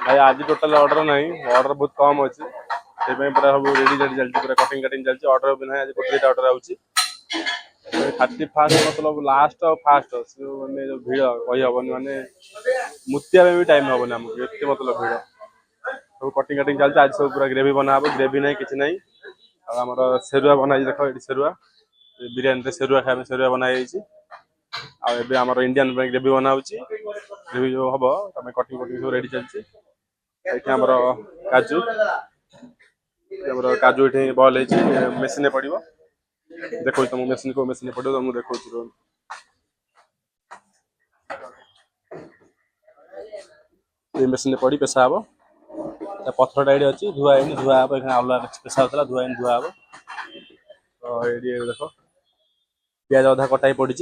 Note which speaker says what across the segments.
Speaker 1: भाई आज total order नहीं ऑर्डर बहुत कम अच्छे से पूरा सब रेडी रेडी चलती पूरा कटिंग कटिंग चलती ऑर्डर भी ना आज गोटे ऑर्डर आउची 31 मतलब लास्ट और फास्ट मैंने जो भिड़ कही हबनी माने मुतिया भी टाइम हबनी आमको एत मतलब भिड़ सब कटिंग कटिंग चलती आज सब पूरा ग्रेवी बना हम ग्रेवी नहीं किसी नहीं आम सेरुआ बना देख ये सेरुआ बिरियानी सेरुआ खाए सेरुआ बना आम इंडियन ग्रेवी बना ग्रेवी जो हम तमें कटिंग कटिंग सब रेडी चलती ये आम काजू काजू ये बल मेसीन पड़ो देखो तुम मेसीन को मेसीन पड़ो तुमको देखो ये मेसीन पड़ी पेशा हम पथरटा ये अच्छी धुआ धुआ हम अलग पेशा होता धुआ धुआ हम तो ये देख पिज अधा कटा पड़ी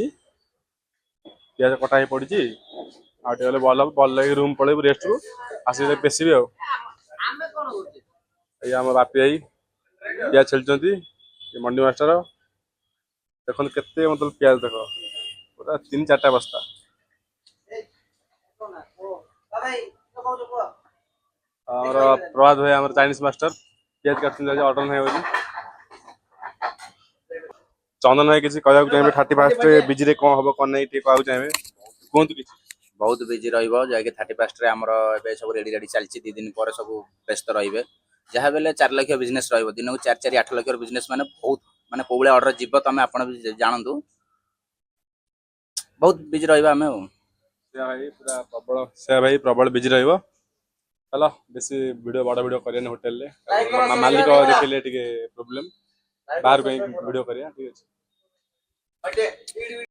Speaker 1: पिज कटा पड़ी आगे बल हम बल लगे रूम पलैबू रेस्ट को आसिक पेशिबी आम बापी भाई पिज छेलुंट मंडी मास्टर देखो केते मतलब पिज देख पूरा 3-4टा बस्ता और प्रभात भाई आम चाइनीज मास्टर पिज काटते ऑर्डर नहीं बोली चंदन भाई किसी कहना चाहिए 31 बिजी कौन हम कौन नहीं कहना चाहिए कहतु कि
Speaker 2: बहुत बिजी रही 31 आमर सब रेडी रेडी चलती 2 दिन पर सब व्यस्त रे जहाँ बेले 4 लाख बिजनेस दिन को 4-4-8 लाख बिजनेस माने बहुत माने कौ भाई ऑर्डर जीव तुम आप जानतु बहुत बिजी रहा आम
Speaker 1: भाई प्रबल बिजी रही चलो बेसी वीडियो बड़ वीडियो करें होटेल मालिक देखिले प्रोब्लेम बाहर वीडियो करिया ठीक है।